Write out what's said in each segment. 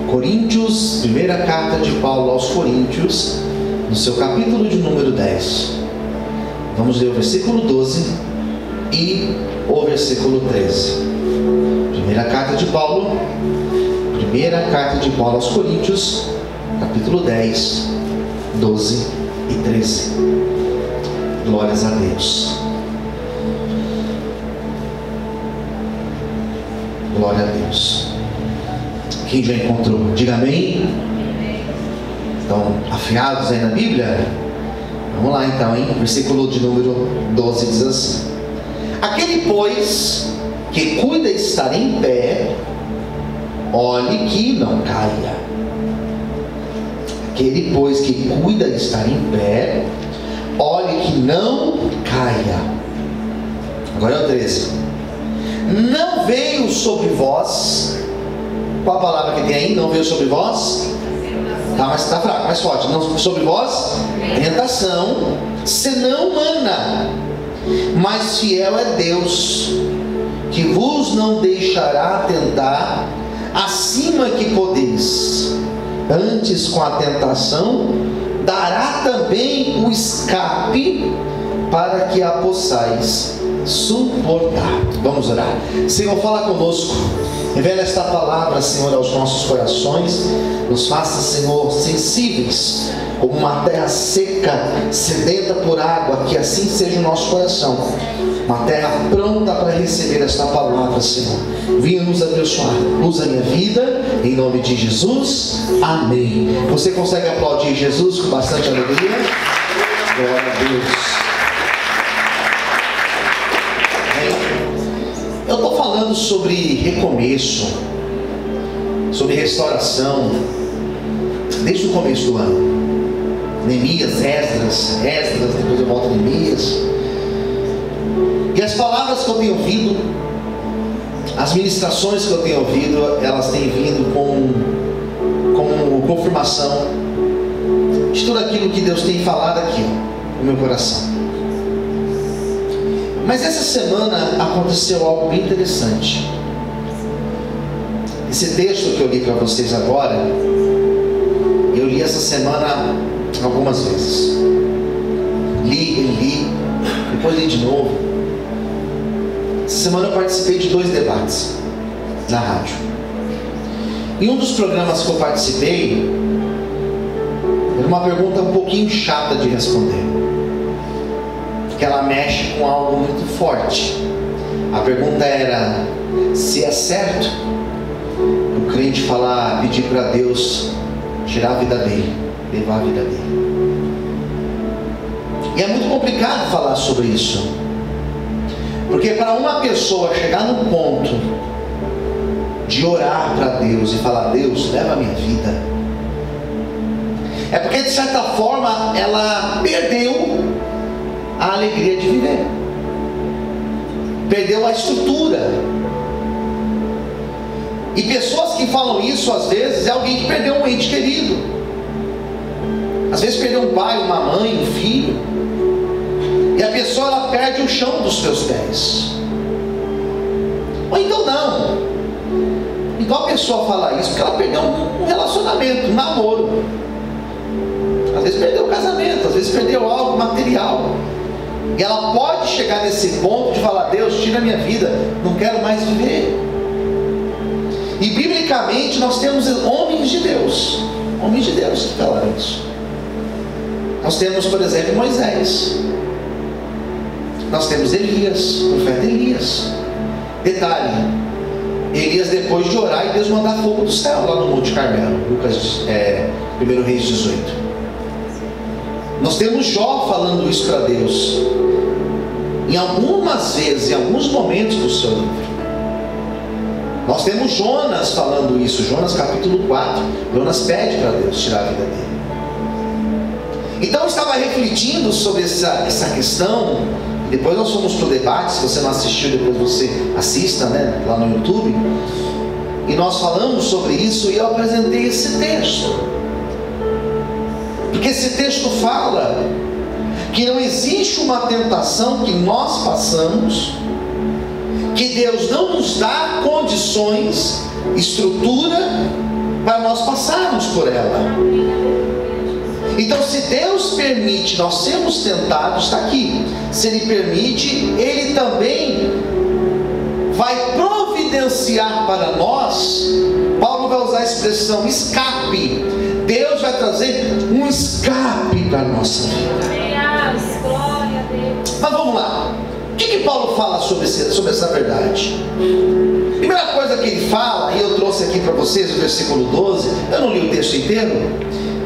Coríntios, primeira carta de Paulo aos Coríntios, no seu capítulo de número 10. Vamos ler o versículo 12 e o versículo 13. Primeira carta de Paulo aos Coríntios, capítulo 10, 12 e 13. Glórias a Deus. Glória a Deus. Quem já encontrou, diga amém. Estão afiados aí na Bíblia? Vamos lá então, hein? Versículo de número 12 diz assim: aquele, pois, que cuida estar em pé, olhe que não caia. Aquele, pois, que cuida estar em pé, olhe que não caia. Agora é o 13. Não veio sobre vós. Qual a palavra que tem aí? Não veio sobre vós? Tá, mas está fraco, mais forte. Não sobre vós? Tentação, senão humana. Mas fiel é Deus, que vos não deixará tentar acima que podeis. Antes, com a tentação, dará também o escape, para que a possais suportar. Vamos orar. Senhor, fala conosco. Revela esta palavra, Senhor, aos nossos corações. Nos faça, Senhor, sensíveis, como uma terra seca, sedenta por água. Que assim seja o nosso coração, uma terra pronta para receber esta palavra, Senhor. Venha nos abençoar. Usa a minha vida, em nome de Jesus. Amém. Você consegue aplaudir Jesus com bastante alegria? Glória a Deus. Eu estou falando sobre recomeço, sobre restauração, desde o começo do ano. Neemias, Esdras, depois eu volto a Neemias. E as palavras que eu tenho ouvido, as ministrações que eu tenho ouvido, elas têm vindo como confirmação de tudo aquilo que Deus tem falado aqui no meu coração. Mas essa semana aconteceu algo bem interessante. Esse texto que eu li para vocês agora, eu li essa semana algumas vezes. Li, depois li de novo. Essa semana eu participei de 2 debates na rádio. Em um dos programas que eu participei, era uma pergunta um pouquinho chata de responder, que ela mexe com algo muito forte. A pergunta era: se é certo o crente pedir para Deus tirar a vida dele, levar a vida dele? E é muito complicado falar sobre isso, porque para uma pessoa chegar no ponto de orar para Deus e falar: Deus, leva a minha vida, é porque de certa forma ela perdeu a alegria de viver, perdeu a estrutura. E pessoas que falam isso, às vezes, é alguém que perdeu um ente querido, às vezes perdeu um pai, uma mãe, um filho, e a pessoa ela perde o chão dos seus pés. Ou então não, igual a pessoa fala isso porque ela perdeu um relacionamento, um namoro, às vezes perdeu o casamento, às vezes perdeu algo material. E ela pode chegar nesse ponto de falar: Deus, tira a minha vida, não quero mais viver. E biblicamente nós temos homens de Deus que falaram isso. Nós temos, por exemplo, Moisés. Nós temos Elias, o profeta Elias. Detalhe: Elias, depois de orar, e Deus mandar fogo do céu lá no Monte Carmelo. Lucas 1 Reis 18. Nós temos Jó falando isso para Deus, em algumas vezes, em alguns momentos do seu livro. Nós temos Jonas falando isso, Jonas capítulo 4. Jonas pede para Deus tirar a vida dele. Então eu estava refletindo sobre essa questão. Depois nós fomos para o debate. Se você não assistiu, depois você assista, né, lá no YouTube. E nós falamos sobre isso, e eu apresentei esse texto, porque esse texto fala que não existe uma tentação que nós passamos, que Deus não nos dá condições, estrutura para nós passarmos por ela. Então, se Deus permite nós sermos tentados, está aqui. Se Ele permite, Ele também vai providenciar para nós. Paulo vai usar a expressão escape. Deus vai trazer um escape para a nossa vida. Mas vamos lá. O que Paulo fala sobre essa verdade? Primeira coisa que ele fala, e eu trouxe aqui para vocês o versículo 12. Eu não li o texto inteiro,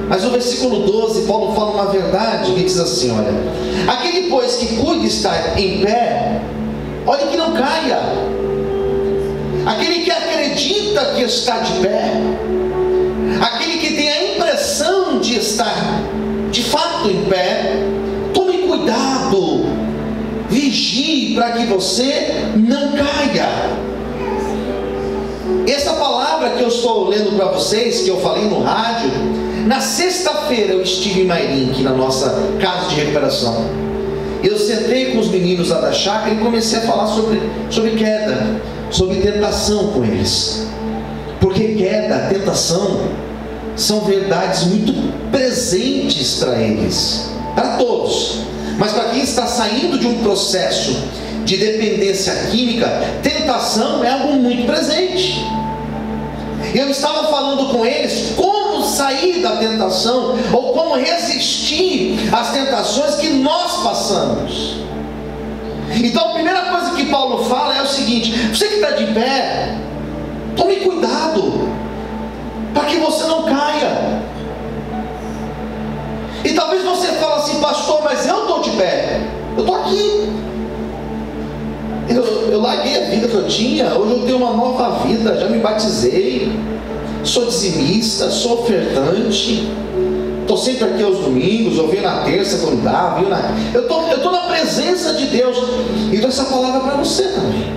mas o versículo 12, Paulo fala uma verdade que diz assim: olha, aquele pois que cuide estar em pé, olha que não caia. Aquele que acredita que está de pé, aquele que tem a impressão de estar de fato em pé, tome cuidado, vigie para que você não caia. Essa palavra que eu estou lendo para vocês, que eu falei no rádio, na sexta-feira eu estive em Mairink, na nossa casa de recuperação. Eu sentei com os meninos lá da chácara e comecei a falar sobre queda, sobre tentação com eles. Porque queda, tentação, são verdades muito presentes para eles, para todos. Mas para quem está saindo de um processo de dependência química, tentação é algo muito presente. Eu estava falando com eles como sair da tentação, ou como resistir às tentações que nós passamos. Então a primeira coisa que Paulo fala é o seguinte: você que está de pé, tome cuidado para que você não caia. E talvez você fale assim: pastor, mas eu estou de pé, eu estou aqui, eu larguei a vida que eu tinha, hoje eu tenho uma nova vida, já me batizei, sou dizimista, sou ofertante, estou sempre aqui aos domingos, eu venho na terça quando dá, eu estou na presença de Deus. E dou essa palavra para você também.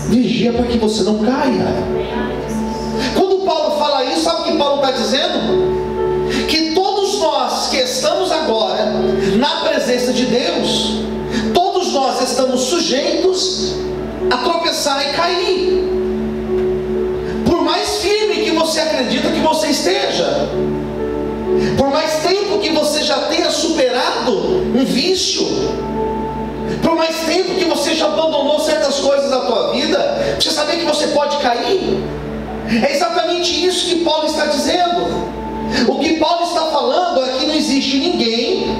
Vigia para que você não caia. Quando Paulo fala isso, sabe o que Paulo está dizendo? Que todos nós que estamos agora na presença de Deus, todos nós estamos sujeitos a tropeçar e cair. Por mais firme que você acredita que você esteja, por mais tempo que você já tenha superado um vício, por mais tempo que você já abandonou certas coisas da tua vida, você saber que você pode cair. É exatamente isso que Paulo está dizendo. O que Paulo está falando é que não existe ninguém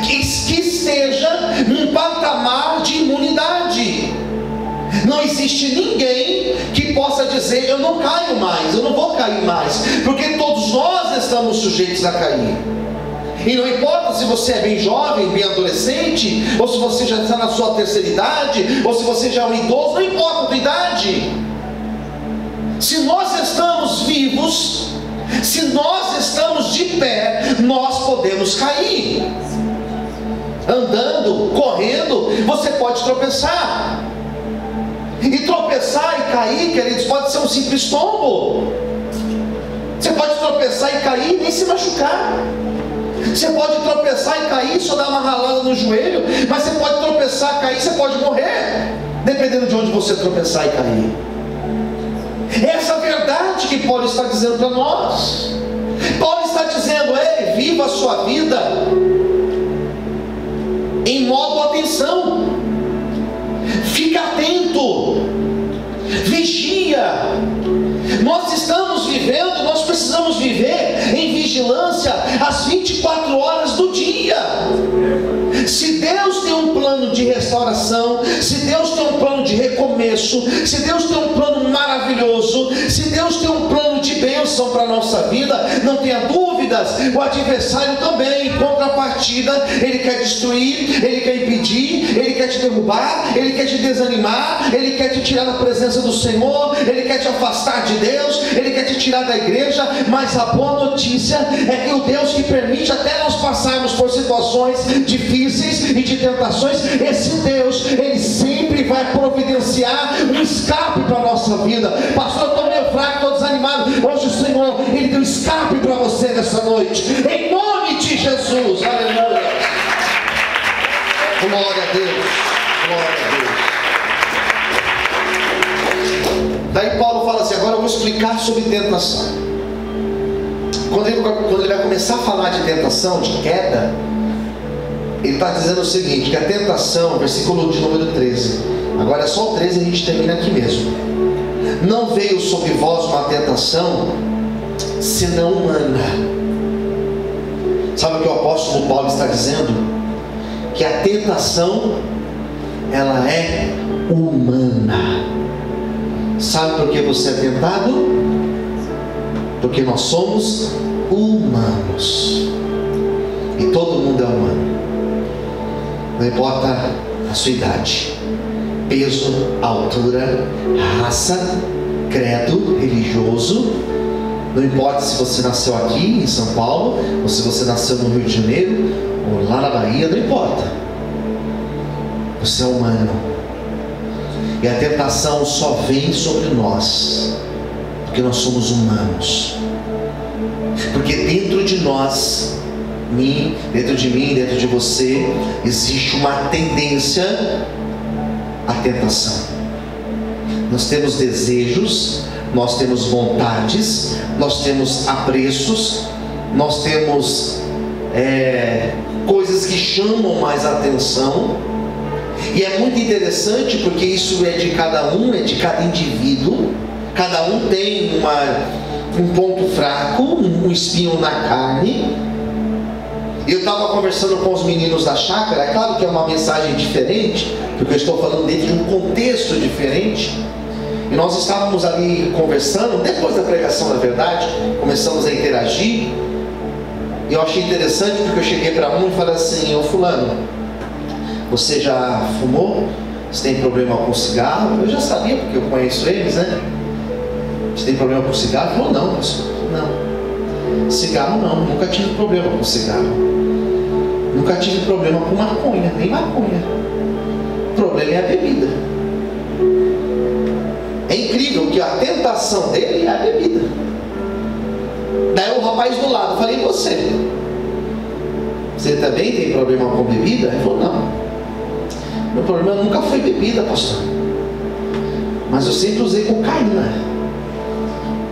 que esteja num patamar de imunidade. Não existe ninguém que possa dizer: eu não caio mais, eu não vou cair mais, porque todos nós estamos sujeitos a cair. E não importa se você é bem jovem, bem adolescente, ou se você já está na sua terceira idade, ou se você já é um idoso, não importa a tua idade. Se nós estamos vivos, se nós estamos de pé, nós podemos cair. Andando, correndo, você pode tropeçar. E tropeçar e cair, queridos, pode ser um simples tombo. Você pode tropeçar e cair e nem se machucar. Você pode tropeçar e cair, só dar uma ralada no joelho. Mas você pode tropeçar e cair, você pode morrer, dependendo de onde você tropeçar e cair. Essa é a verdade que Paulo está dizendo para nós. Paulo está dizendo: ei, viva a sua vida em modo atenção. Fica atento, vigia. Nós estamos vivendo, nós precisamos viver em vigilância às 24 horas do dia. Se Deus tem um plano de restauração, se Deus tem um plano de recomeço, se Deus tem um plano maravilhoso, se Deus tem um plano de bênção para a nossa vida, não tenha dúvidas, o adversário também, em contrapartida, ele quer destruir, ele quer impedir, ele quer te derrubar, ele quer te desanimar, ele quer te tirar da presença do Senhor, ele quer te afastar de Deus, ele quer te tirar da igreja. Mas a boa notícia é que o Deus que permite até nós passarmos por situações difíceis e de tentações, esse Deus, ele sempre vai providenciar um escape para a nossa vida. Pastor, eu estou meio fraco, estou desanimado. Hoje o Senhor, ele deu escape para você nessa noite, em nome de Jesus. Aleluia. Glória a Deus. Glória a Deus. Daí Paulo fala assim: agora eu vou explicar sobre tentação. Quando ele vai começar a falar de tentação, de queda, ele está dizendo o seguinte, que a tentação, versículo de número 13, agora é só o 13 e a gente termina aqui mesmo. Não veio sobre vós uma tentação senão humana. Sabe o que o apóstolo Paulo está dizendo? Que a tentação, ela é humana. Sabe por que você é tentado? Porque nós somos humanos. E todo mundo é humano. Não importa a sua idade, peso, altura, raça, credo religioso. Não importa se você nasceu aqui em São Paulo, ou se você nasceu no Rio de Janeiro, ou lá na Bahia, não importa. Você é humano. E a tentação só vem sobre nós porque nós somos humanos. Porque dentro de nós, dentro de mim, dentro de você, existe uma tendência à tentação. Nós temos desejos, nós temos vontades, nós temos apreços, nós temos coisas que chamam mais atenção. E é muito interessante porque isso é de cada um, é de cada indivíduo. Cada um tem um ponto fraco, um espinho na carne. Eu estava conversando com os meninos da chácara. É claro que é uma mensagem diferente, porque eu estou falando dentro de um contexto diferente. E nós estávamos ali conversando, depois da pregação, na verdade, começamos a interagir. E eu achei interessante porque eu cheguei para um e falei assim: ô fulano, você já fumou? Você tem problema com cigarro? Eu já sabia, porque eu conheço eles, né? Você tem problema com cigarro? Ele falou: não, pastor, não. Cigarro não, nunca tive problema com cigarro. Nunca tive problema com maconha, nem maconha. O problema é a bebida. É incrível que a tentação dele é a bebida. Daí o rapaz do lado, eu falei: e você? Você também tem problema com bebida? Ele falou: não. Meu problema nunca foi bebida, pastor. Mas eu sempre usei cocaína.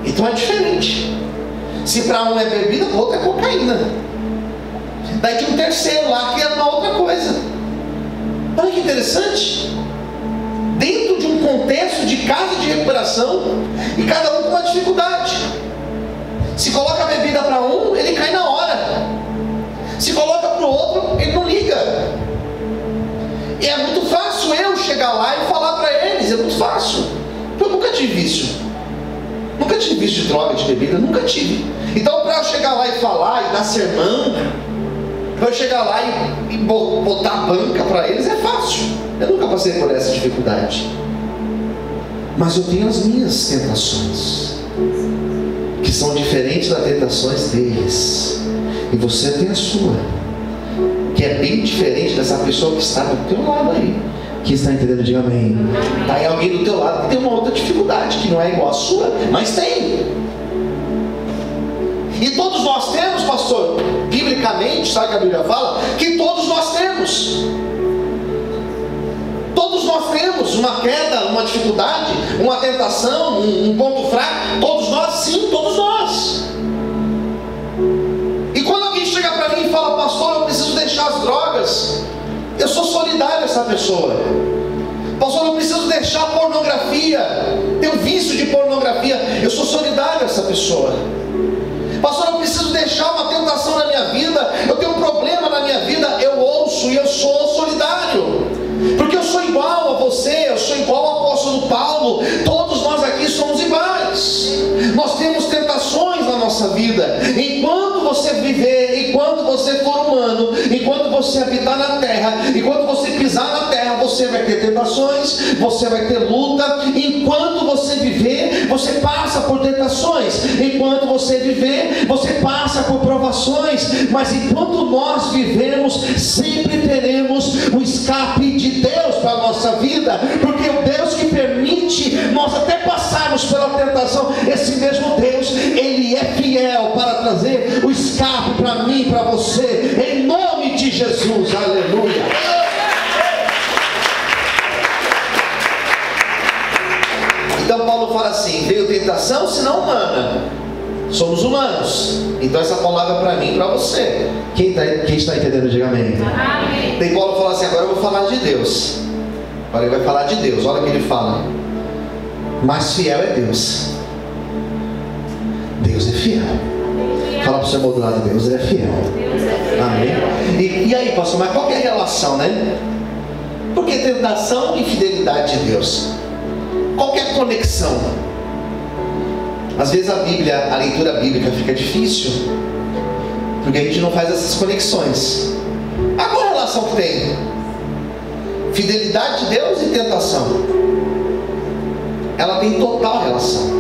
Então é diferente. Se para um é bebida, para o outro é cocaína. Daí tinha um terceiro lá que era uma outra coisa. Olha que interessante. Dentro de um contexto de casa de recuperação, e cada um com uma dificuldade. Se coloca a bebida para um, ele cai na hora. Se coloca para o outro, ele não liga. E é muito fácil eu chegar lá e falar para eles, é muito fácil. Eu nunca tive vício. Nunca tive vício de droga, de bebida, nunca tive. Então para eu chegar lá e falar e dar sermão, para eu chegar lá e botar a banca para eles, é fácil. Eu nunca passei por essa dificuldade. Mas eu tenho as minhas tentações, que são diferentes das tentações deles. E você tem a sua, que é bem diferente dessa pessoa que está do teu lado aí. Que está entendendo? Diga amém. Está aí alguém do teu lado que tem uma outra dificuldade, que não é igual a sua, mas tem. E todos nós temos, pastor, biblicamente, sabe que a Bíblia fala? Que todos nós temos. Todos nós temos uma queda, uma dificuldade, uma tentação, um ponto fraco. Todos nós, sim, todos nós. E quando alguém chega para mim e fala: pastor, eu preciso deixar as drogas, eu sou solidário a essa pessoa. Pastor, eu preciso deixar a pornografia, tenho vício de pornografia, eu sou solidário a essa pessoa. Pastor, eu preciso deixar uma tentação na minha vida, eu tenho um problema na minha vida, eu ouço e eu sou solidário. Porque eu sou igual a você, eu sou igual ao apóstolo Paulo. Todos nós aqui somos iguais. Nós temos tentações na nossa vida. Enquanto você viver, enquanto você for humano, enquanto você habitar na terra, enquanto você pisar na terra, você vai ter tentações, você vai ter luta. Enquanto você viver, você passa por tentações. Enquanto você viver, você passa por provações. Mas enquanto nós vivemos, sempre teremos o escape de Deus para a nossa vida, porque o Deus que permite nós até passarmos pela tentação, esse mesmo Deus, Ele é fiel para trazer o escape para mim, para você, em nome de Jesus, aleluia. Então Paulo Paulo fala assim: veio tentação, senão humana. Somos humanos. Então essa palavra é para mim e para você. Quem está entendendo, diga amém. Amém. Daí Paulo fala assim: agora eu vou falar de Deus. Agora ele vai falar de Deus. Olha o que ele fala: mas fiel é Deus. Deus é fiel. Fala para o seu irmão do lado: Deus é fiel. Amém. E aí, pastor, mas qual que é a relação, né? Porque tentação e fidelidade de Deus. Qual que é a conexão? Às vezes a leitura bíblica fica difícil, porque a gente não faz essas conexões. Qual a relação que tem? Fidelidade de Deus e tentação. Ela tem total relação.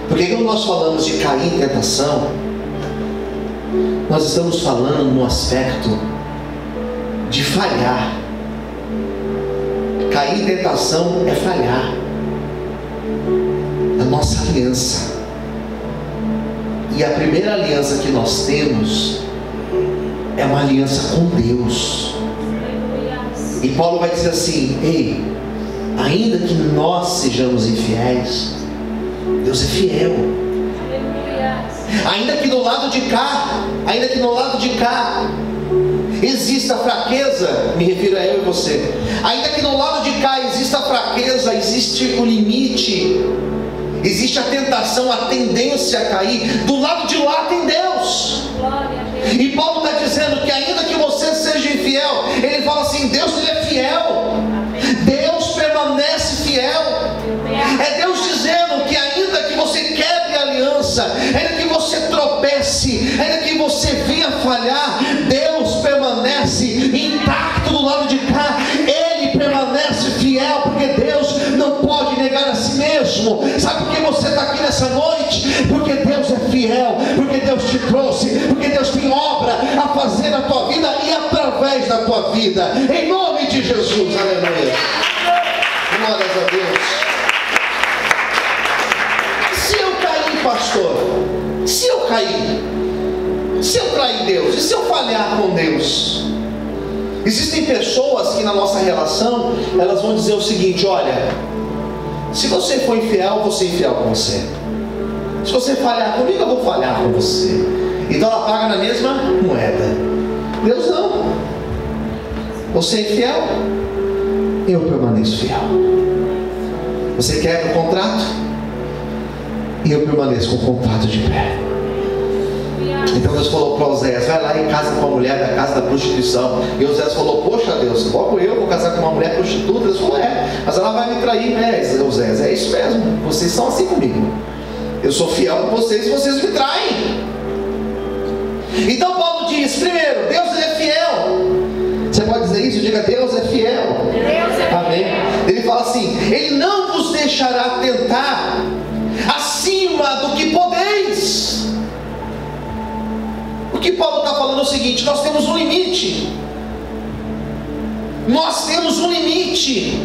Porque quando nós falamos de cair em tentação, nós estamos falando no aspecto de falhar. Cair em tentação é falhar a nossa aliança. E a primeira aliança que nós temos é uma aliança com Deus. E Paulo vai dizer assim: ei, ainda que nós sejamos infiéis, Deus é fiel. Ainda que do lado de cá exista fraqueza, me refiro a eu e você. Ainda que do lado de cá exista fraqueza, existe o limite, existe a tentação, a tendência a cair. Do lado de lá tem Deus. E Paulo está dizendo que ainda que você seja infiel, ele fala assim: Deus, ele é fiel. Deus permanece fiel. É Deus dizendo que ainda que você quebre a aliança, ainda que você tropece, ainda que você venha falhar, Deus permanece intacto do lado de cá. Ele permanece fiel, porque Deus não pode negar a si mesmo. Sabe por que você está aqui nessa noite? Porque Deus é fiel, porque Deus te trouxe, porque Deus tem obra a fazer na tua vida e através da tua vida, em nome de Jesus. Aleluia. Glórias a Deus. Se eu cair, pastor, se eu trair Deus, e se eu falhar com Deus? Existem pessoas que na nossa relação, elas vão dizer o seguinte: olha, se você for infiel, eu vou ser infiel com você. Se você falhar comigo, eu vou falhar com você. Então ela paga na mesma moeda. Deus não. Você é infiel, eu permaneço fiel. Você quebra o contrato, e eu permaneço com o contrato de pé. Então Deus falou para Oséias: vai lá e casa com uma mulher da casa da prostituição. E Oséias falou: poxa Deus, logo eu vou casar com uma mulher prostituta? Deus falou: mas ela vai me trair, né, Oséias? É isso mesmo, vocês são assim comigo. Eu sou fiel com vocês e vocês me traem. Então Paulo diz: primeiro, Deus é fiel. Você pode dizer isso? Diga: Deus é fiel. Deus é Amém. Fiel. Ele fala assim: Ele não vos deixará tentar acima do que podeis. O que Paulo está falando é o seguinte: nós temos um limite. Nós temos um limite.